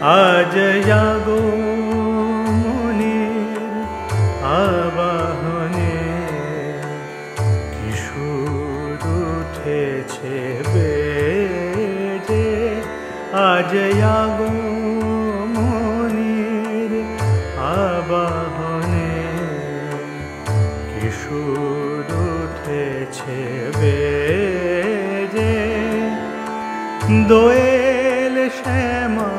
আজ জাগো মনের আবাহনে কি সুর উঠেছে বেজে আজ জাগো মনের আবাহনে কি সুর উঠেছে বেজে দোয়েল শ্যামা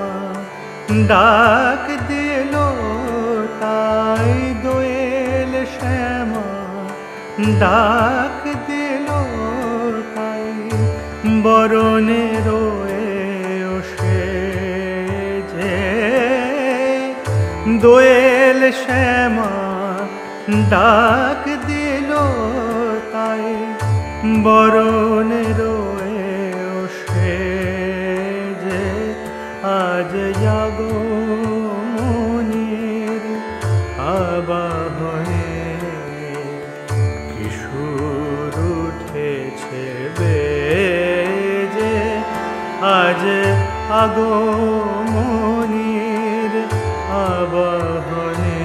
ডাক দিল তাই দোয়েল শ্যামা ডাক দিল তাই বরণে রয়ে ওসে যে দোয়েল শ্যামা ডাক দিল তাই বরণে রয়ে ওসে যে আজ জাগো মনের আবাহনে কি সুর উঠেছে বেজে আজ আগো মনের আবাহনে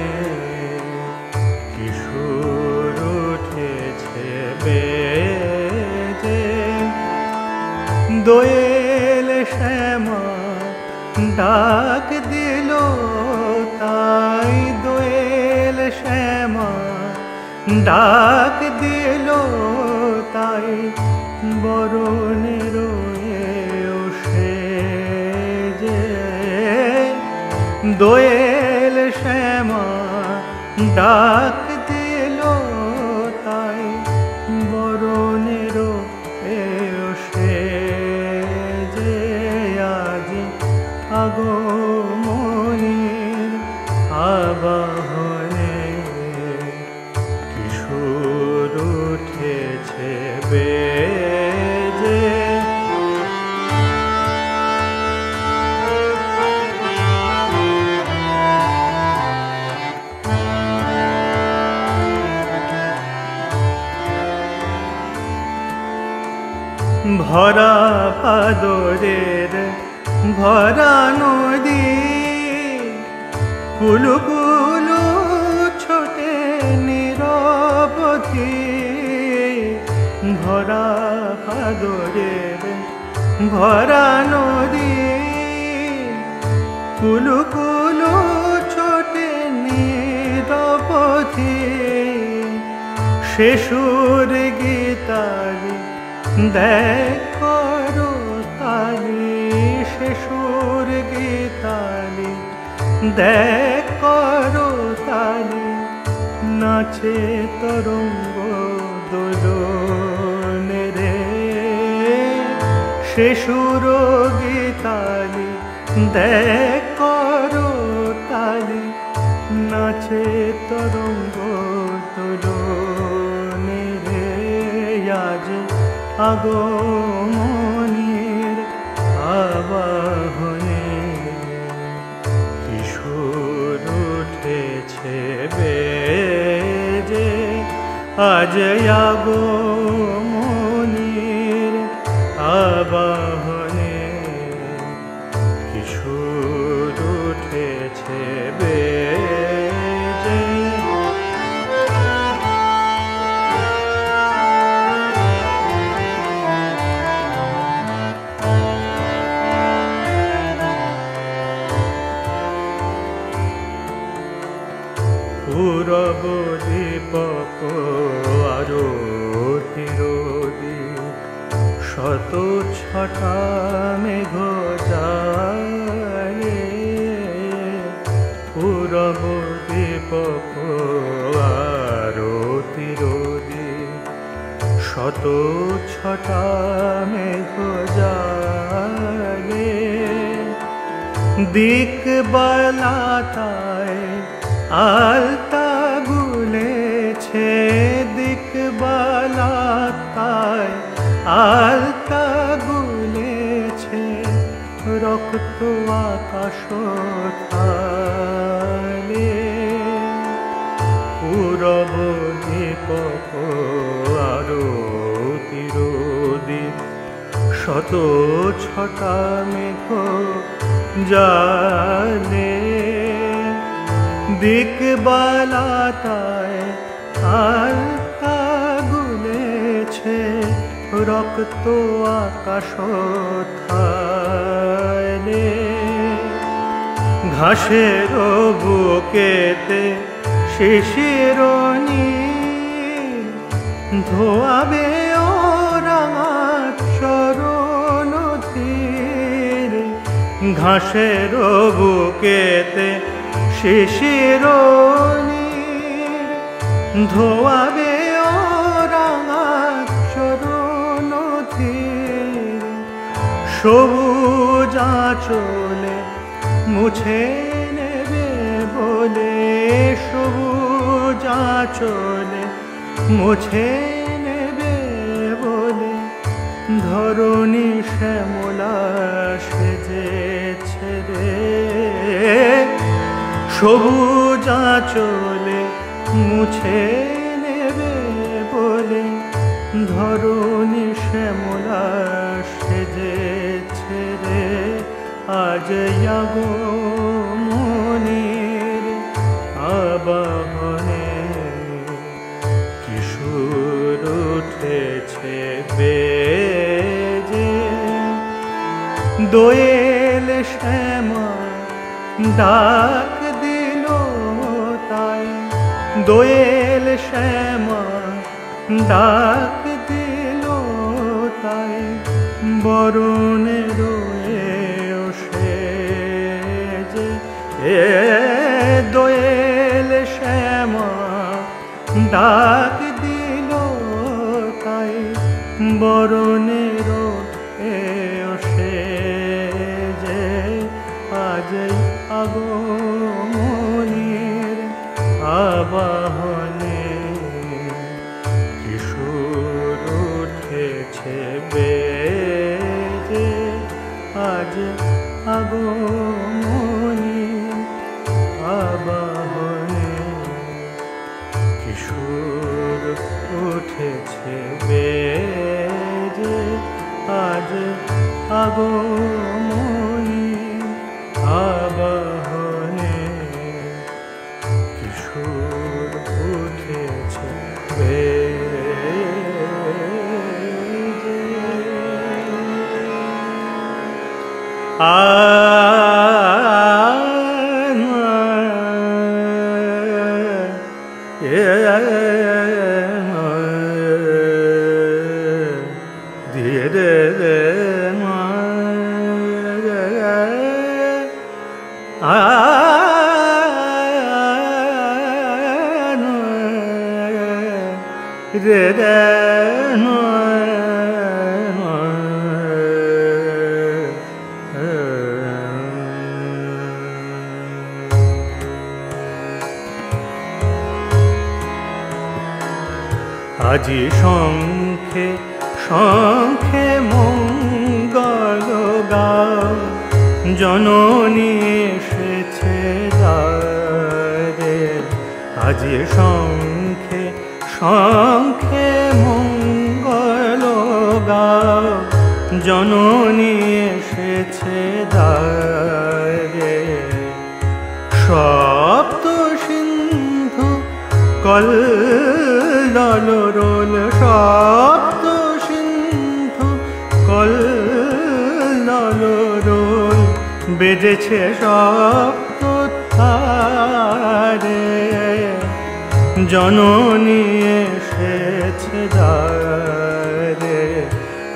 কি সুর উঠেছে বেজে দোয়েল শ্যামা ডাক দিল তাই দোয়েল শ্যামা ডাক দিল তাই বরণে রয়ে ওসে যে দোয়েল শ্যামা ডাক দিল তাই বরণে রয়ে ওসে যে আজ আগো মনের আবাহনে কি সুর উঠেছে বেজে ভরা ভাদরের ভরা নদী কুলু কুলু ছোটে নিরবধি ভরা ভাদরের ভরা নদী কুলু কুলু ছোটে নিরবধি সে সুর গীতারি দেখো তালি সে সুর গীতালি দেখো তালি নাচে তরঙ্গ দোলনে রে সে সুর গীতালি দেখো তালি নাচে তরঙ্গ দোলনে রে আজ আগো মনের আবাহনে কি সুর উঠেছে বে আজ আগমনীর আবাহনে কিশোর উঠেছে বেজে। পূরব দীপক আরতিরোদি শত ছটা মেঘ যায়। পূরব দীপক আরতিরোদি শত ছটা মেঘ যায়। দিক বালাতায় আলতা গুলেছে, দিক বালাতায় আলতা গুলেছে, রক্ত আকাশ থালে। পূরব দীপক আরতিরোদি শত ছটা মেঘ জালে। দিক বালাতায় আলতা গুলেছে, রক্ত আকাশ থালে। ঘাসের বুকেতে শিশির নীল ধোয়াবে ও রাঙা চরণ তীর। ঘাসের বুকেতে শিশির নীল ধোয়াবে ও রাঙা চরণ তীর। সবুজ আঁচলে মুছে নেবে বলে, সবুজ আঁচলে মুছে নেবে বলে, ধরণী শ্যামলা সেজেছে রে। সবুজ আঁচলে মুছে নেবে বলে, ধরণী শ্যামলা সেজেছে রে। আজ আগমনীর আবাহনে কিশোর উঠেছে বেজে। দোয়েল শ্যামা ডাক দিল তাই, দোয়েল শ্যামা ডাক দিল তাই, বরণের সেজে। দোয়েল শ্যামা ডাক দিল তাই, বরণের সেজে। আজ আগমনীর আবাহনে কিশোর উঠেছে বেজে। আজ আগমনীর আবাহনে কিশোর উঠেছে বেজে। আজ আগমনীর আবাহনে কিশোর উঠেছে বেজে। আজি শঙ্খে শঙ্খে মঙ্গল গাও, জননী এসেছে দ্বারে। আজি শঙ্খে শঙ্খে জননী এসেছে দ্বারে। সপ্ত সিন্ধু কল্লোল, সপ্ত সিন্ধু কল্লোল, বেজেছে সপ্ত তারে। জননী এসেছে দ্বারে,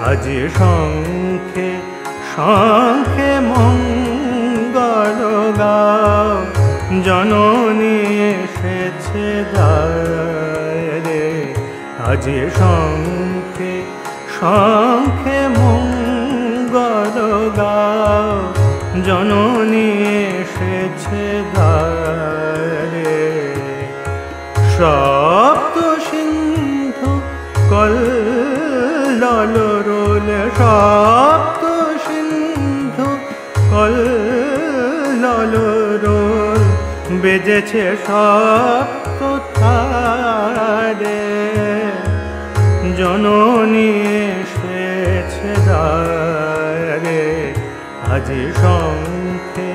আজি শঙ্খে শঙ্খে মঙ্গল গাও। জননী এসেছে দ্বারে, আজি শঙ্খে শঙ্খে মঙ্গল গাও। জননী এসেছে দ্বারে। সপ্ত সিন্ধু কল্লোল, সপ্ত সিন্ধু কল্লোল, বেজেছে সপ্ত তারে। জননী এসেছে দ্বারে, আজি শঙ্খে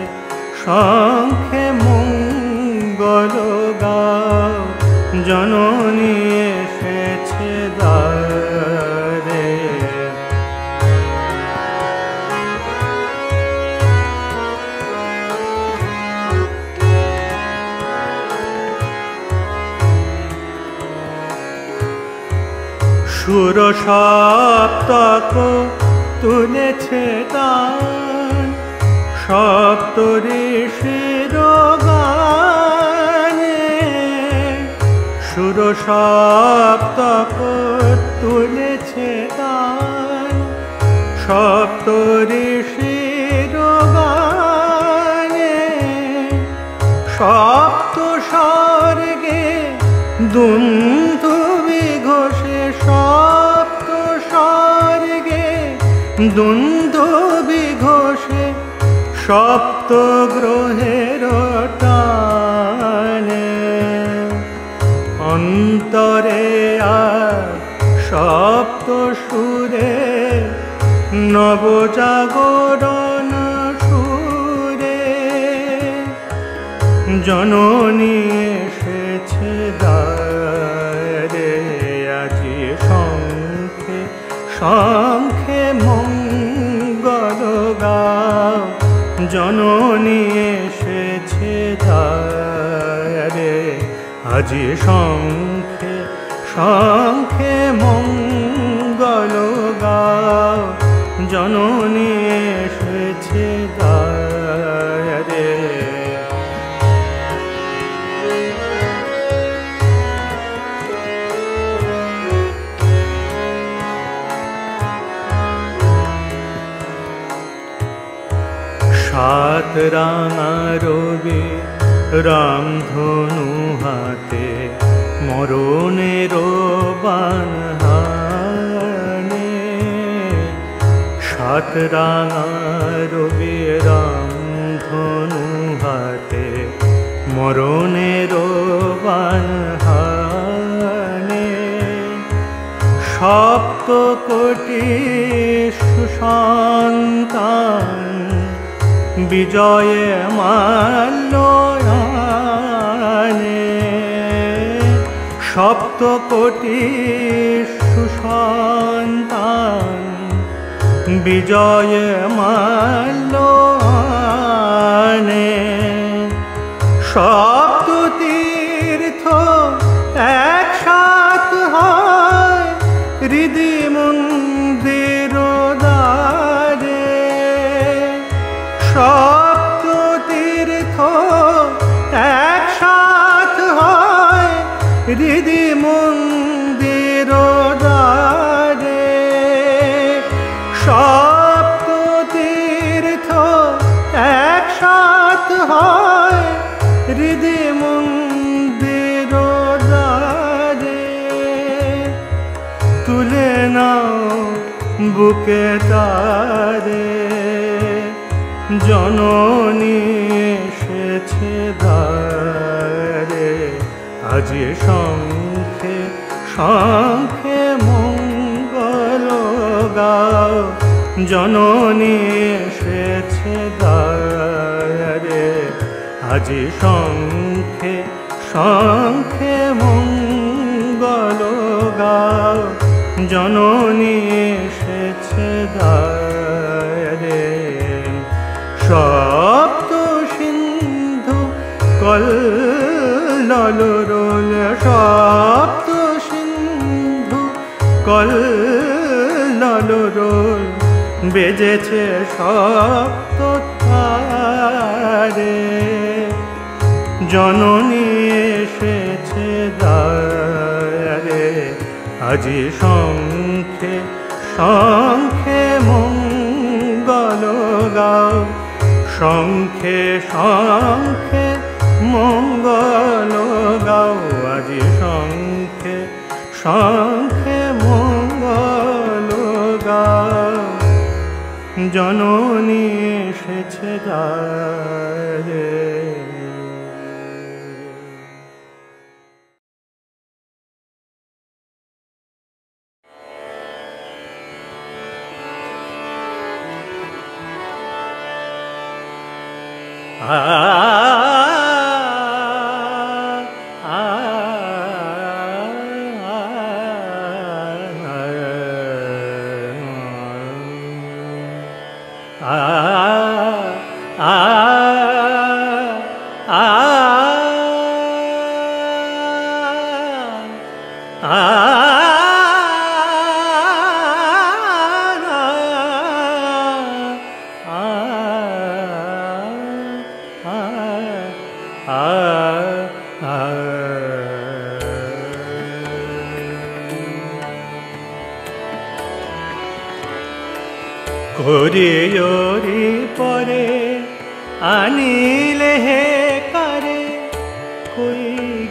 শঙ্খে মঙ্গল গাও। জননী এসেছে দ্বারে। সুর সপ্তক তুলেছে তান, সপ্ত ঋষির গানে। সুর সপ্তক তুলেছে তান, সপ্ত ঋষির গানে। সপ্ত স্বর্গে দুন্দুভি ঘোষে, সপ্ত স্বর্গে দুন্দুভি ঘোষে, সপ্ত গ্রহের টানে। অন্তরে আর সপ্ত সুরে, নবজাগরণ সুরে। জননী এসেছে দ্বারে, আজি শঙ্খে শঙ্খে মঙ্গল গাও। জননী এসেছে দ্বারে, আজি শঙ্খে শঙ্খে মঙ্গল গাও। জননী এসেছে দ্বারে। সাত রাঙা রবি রামধনু হাতে, মরণের বাণ হানে। সাত রাঙা রবি রামধনু হাতে, মরণের বাণ হানে। সপ্ত কোটি সুসন্তান, বিজয়ে মাল্যয়ানে। সপ্ত কোটি সুসন্তান, বিজয়ে মাল্যয়ানে। সপ্ত তীর্থ একসাথ হয়, হৃদি মন্দির দ্বারে। সপ্ত তীর্থ একসাথ হয়, হৃদি মন্দির দ্বারে। সপ্ত তীর্থ একসাথ হয়, হৃদি মন্দির দ্বারে। তুলে নাও বুকে তারে, জননী এসেছে দ্বারে। আজি শঙ্খে শঙ্খে মঙ্গল গাও। জননী এসেছে দ্বারে, আজি শঙ্খে শঙ্খে মঙ্গল গাও। জননী এসেছে দ্বারে, সপ্ত সিন্ধু কল্লোল, সপ্ত সিন্ধু কল্লোল, বেজেছে সপ্ত তারে। জননী এসেছে দ্বারে, আজি শঙ্খে শঙ্খে মঙ্গল গাও। শঙ্খে শঙ্খে মঙ্গল গাও, আজি শঙ্খে শঙ্খে মঙ্গল গাও। জননী এসেছে দ্বারে। করিয়রি পরে আনিলে হে কারে, কই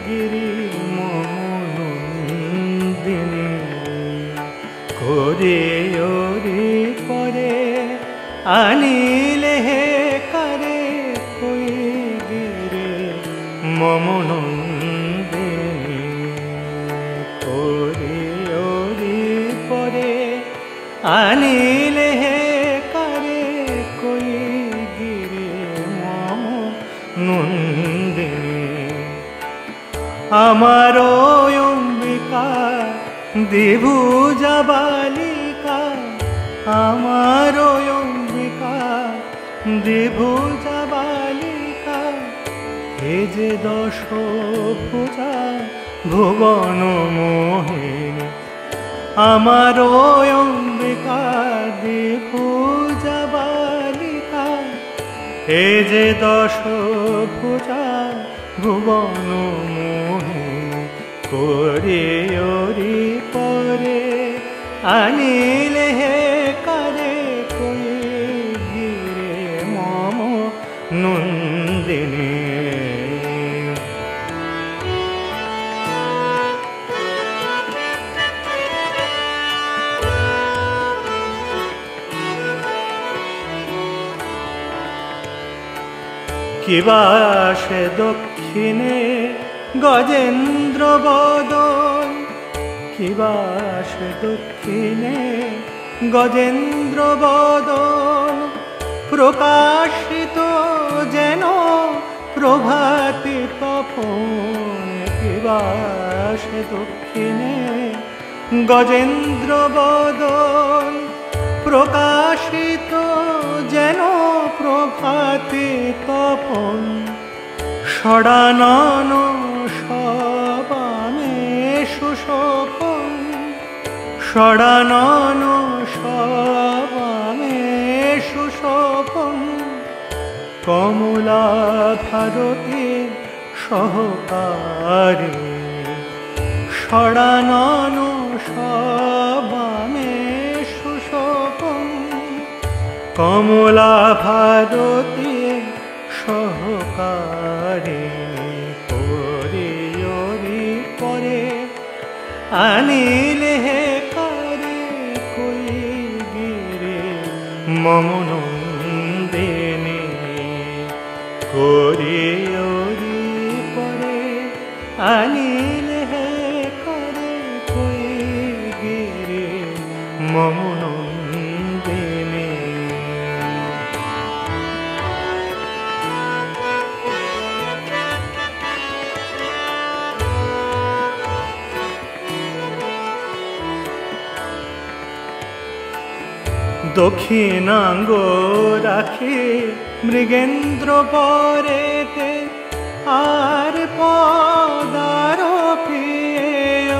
গিরি মমনন্দিনী। করিয়রি পরে আনিলে হে কারে, কই গিরি মমনন্দিনী। করিয়রি পরে আনিলে হে কারে, কই গিরি মমনন্দিনী। আমার অম্বিকা দ্বিভুজা বালিকা, আমার অম্বিকা দ্বিভুজা বালিকা। এ যে দশভুজা ভুবন মোহিনী, আমার অম্বিকা দ্বিভুজা বালিকা। এ যে দশভুজা ভুবন মোহিনী। করিয়রি পরে আনিলে হে কারে, কই গিরে মম নন্দিনী। কিবা সে দক্ষিণে গজেন্দ্র বদন, কিবা সে দক্ষিণে গজেন্দ্র বদন। প্রকাশিত যেন প্রভাতি তপন, কিবা সে দক্ষিণে গজেন্দ্র বদন। প্রকাশিত যেন প্রভাতি তপন। ষড়ানন সবামে সুশোভন, ষড়ানন সবামে সুশোভন। কমলা ভারতী সহকারী, ষড়ানন সবামে সুশোভন। কমলা ভারতী সহকারী। করিয়রি পরে আনিলে হে কারে, কই গিরে মমনন্দিনী। করিয়রি পরে আনিলে হে কারে, কই গিরে মমনন্দিনী। দক্ষিণাঙ্গ রাখি মৃগেন্দ্র পরেতে আর পদারপিয়ে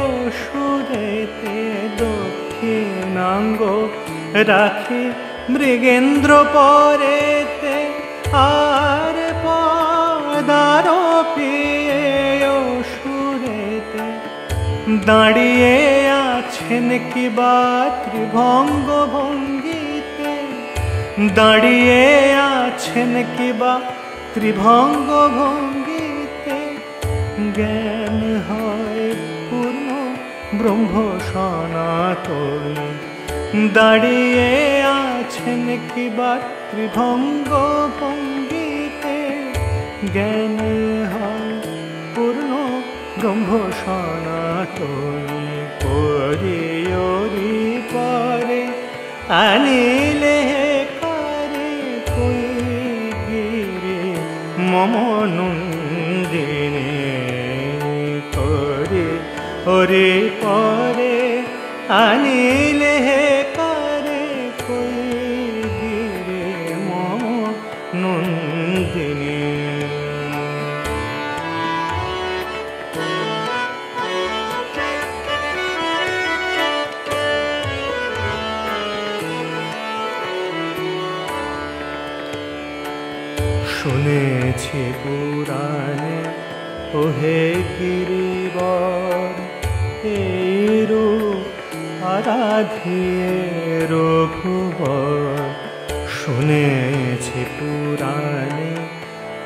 অসুরেতে দক্ষিণাঙ্গ রাখি মৃগেন্দ্র পরেতে আর পদারপিয়ে অসুরেতে দাঁড়িয়ে আছেন কিবা ত্রিভঙ্গ ভঙ্গিতে দাঁড়িয়ে আছেন কিবা ত্রিভঙ্গ ভঙ্গিতে জ্ঞান হয় পূর্ণ ব্রহ্ম সনাতনী দাঁড়িয়ে আছেন কিবা ত্রিভঙ্গ ভঙ্গিতে জ্ঞান হয় পূর্ণ ব্রহ্ম সনাতনী পরি পরে আনিলে কারে কই গিরে মম নন্দিনী করে ওরে পরে আনিলে কারে কই গিরে মম নন্দিনী শুনেছি পুরাণে ওহে গিরিবর এই রূপ আরাধিয়ে রঘুবর শুনেছি পুরাণে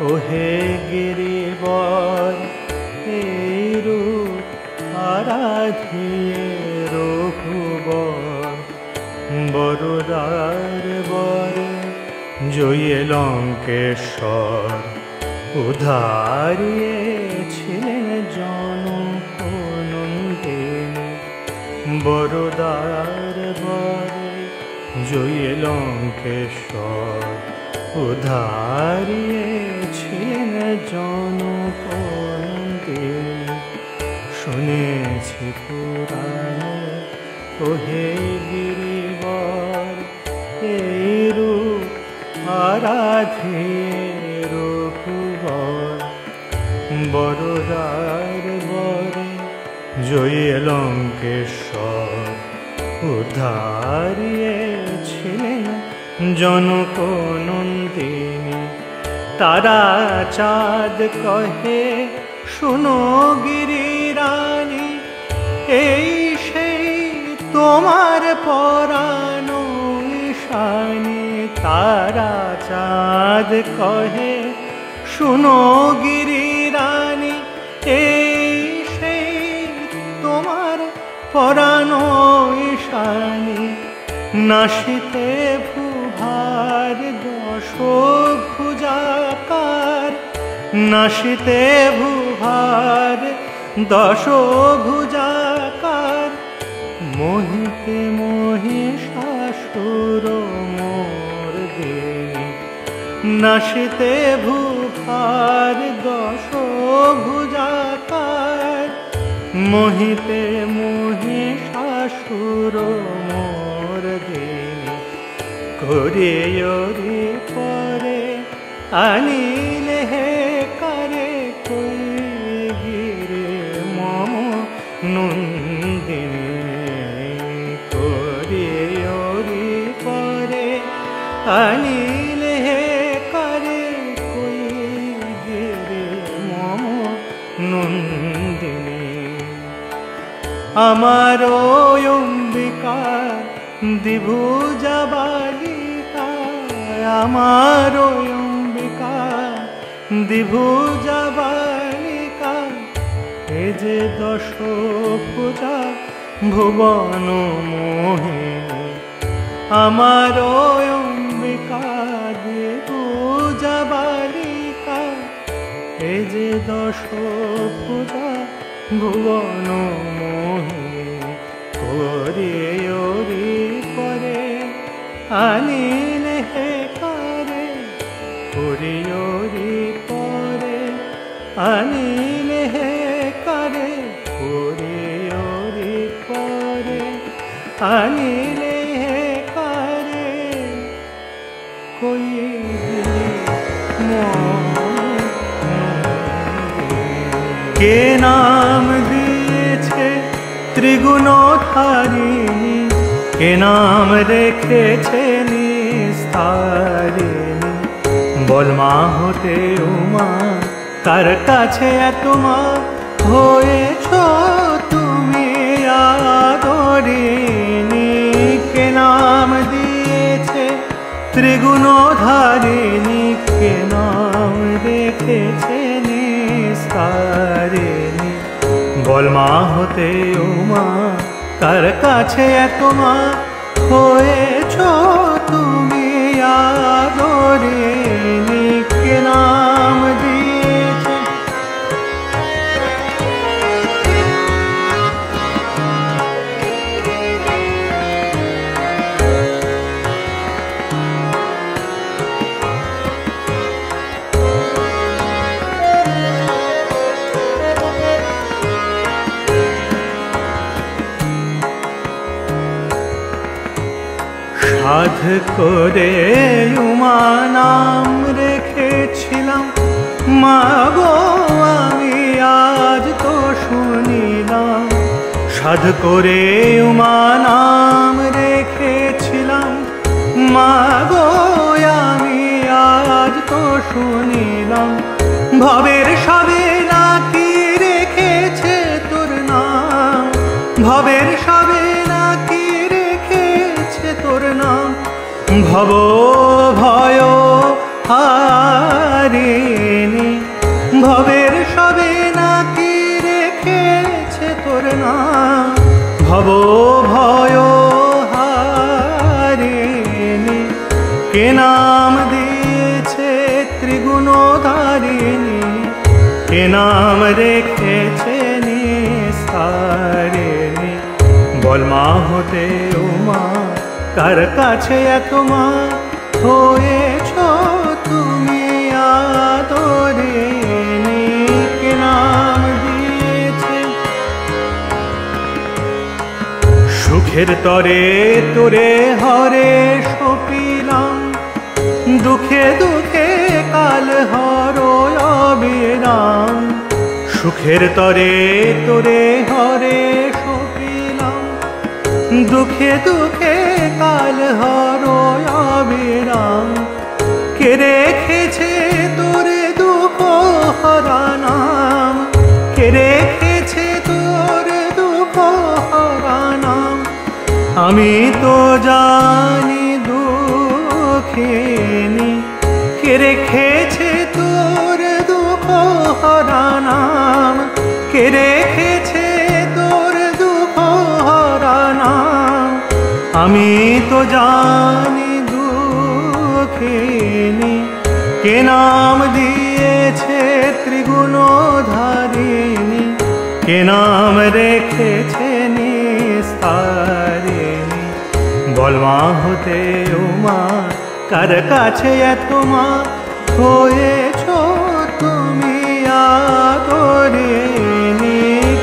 ওহে গিরিবর এই রূপ আরাধিয়ে রঘুবর বরদার বরে জয়ে লঙ্কেশ্বর উদ্ধারিয়েছিলেন জনক নন্দিনী বরদার বরে জয়ে লঙ্কেশ্বর উদ্ধারিয়েছিলেন জনক নন্দিনী শুনেছি পুরাণে ওহে গিরিবর এই রূপ আরাধিয়ে রঘুবর বরদার বরে জয়ে লঙ্কেশ্বর উদ্ধারিয়েছিলেন জনক নন্দিনী তারা চাঁদ কহে শুনো গিরি রানী এই সেই তোমার পরানো ঈশানী তারা চাঁদ কহে শুনো গিরি রানী এই সেই তোমার পরানো ঈশানী নাসিতে ভূভার দশ ভুজাকার নাসিতে ভূভার দশ ভুজাকার মোহিতে মহিষাসুর মর্দিনী নাসিতে ভূভার দশ ভুজাকার মোহিতে মহিষাসুর মর্দিনী করিয়রি পরে আনিলে হে কারে কই গিরে মম নন্দিনী করিয়রি পরে আনিলে হে কারে কই গিরে মম নন্দিনী আমার অম্বিকা দ্বিভুজা বালিকা আমার অম্বিকা দ্বিভুজা বালিকা এ যে দশ পূজা ভুবন মোহিনী আমার অম্বিকা দ্বিভুজা বালিকা এ যে দশ পূজা ভুবন মোহিনী করিয়রি পরে আনিলে হে কারে করিয়রি পরে আনিলে হে কারে করিয়রি পরে আনিলে হে কারে কে নাম দিয়েছে ত্রিগুণধারিণী, কে নাম রেখেছে নিস্তারিণী। বল মা হতে উমা, কার কাছে এত মা হয়েছ তুমি আদরিণী। কে নাম দিয়েছে ত্রিগুণধারিণী, কে নাম রেখেছে নিস্তারিণী। বল মা হতে উমা, কার কাছে এত মা হয়েছ তুমি আদরিণী। কে নাম দিয়েছে সাধ করে উমা নাম রেখেছিলাম, মা গো আমি আজ তো শুনিলাম। সাধ করে উমা নাম রেখেছিলাম, মা গো আমি আজ তো শুনিলাম। ভবের সবে নাকি রেখেছে তোর নাম, ভবের সবে নাকি রেখেছে তোর নাম। ভব ভয় হারিণী, ভবের সবে নাকি রেখেছে তোর নাম। ভব ভয় হারিণী, কে নাম দিয়েছে ত্রিগুণধারিণী, কে নাম রেখেছে নিস্তারিণী। বল মা হতে উমা, কার কাছে এত মা হয়েছ তুমি আদরিণী। কে নাম দিয়েছে সুখের তরে তোরে হরে সপিলাম, দুঃখে দুঃখে কাল হর অবিরাম। সুখের তরে তোরে হরে সপিলাম, দুঃখে দুঃখে কাল হর অবিরাম। কে রেখেছে তোরে দুঃখ হরা নাম, কে রেখেছে তোরে দুঃখ হরা নাম। আমি তো জানি দুঃখিনী, কে রেখেছে তোর দুঃখ হরা নাম, কে রেখেছে তোর দুঃখ হরা নাম। আমি তো জানি দুঃখিনী, কে নাম দিয়েছে ত্রিগুণধারিণী, কে নাম রেখেছে নিস্তারিণী। বল মা হতে উমা, কার কাছে এত মা হয়েছ তুমি আদরিণী।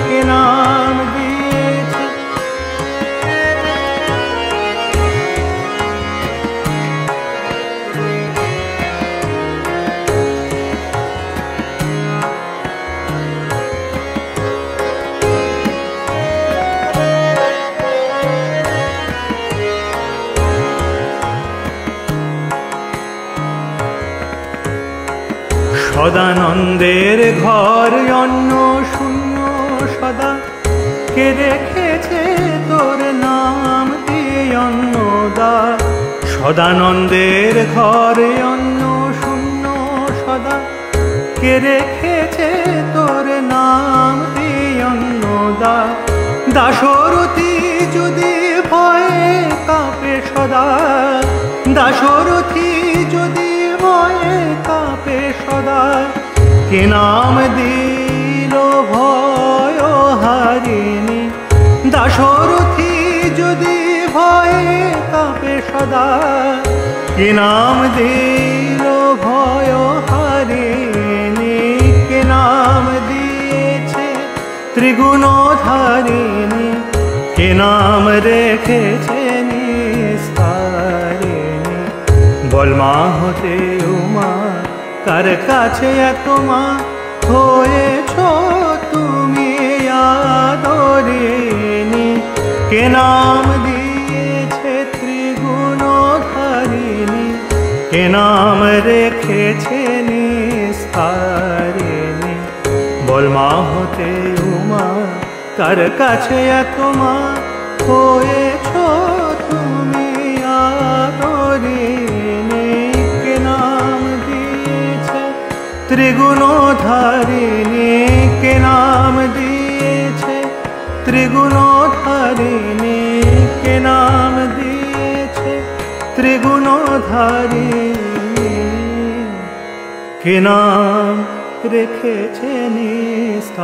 কে নাম দিয়েছে সদানন্দের ঘর অন্ন শূন্য সদা, কে রেখেছে তোর নাম দিয়ে অন্নদা। সদানন্দের ঘর অন্ন শূন্য সদা, কে রেখেছে তোর নাম দিয়ে অন্নদা। দাশরথী যদি ভয়ে কাঁপে সদা, দাশরথী যদি ভয়ে কাঁপে সদা। কে নাম দিল ভয় হারিণী, দাশরথী যদি ভয়ে কাঁপে সদা। কে নাম দিল ভয় হারিণী, কে নাম দিয়েছে ত্রিগুণধারিণী, কে নাম রেখেছে নিস্তারিণী। বল মা হতে উমা, কার কাছে এত মা হয়েছ তুমি নাম দিয়েছে ত্রিগুণধারিণী, কে নাম রেখেছে নিস্তারিণী। বল মা হতে উমা, কার কাছে এত মা হয়েছ তুমি আদরিণী। কে নাম দিয়েছে ত্রিগুণধারিণী, কে নাম দিয়েছে ত্রিগুণধারিণী, কে নাম দিয়েছে ত্রিগুণধারিণী, কে নাম রেখেছে নিস্তারিণী।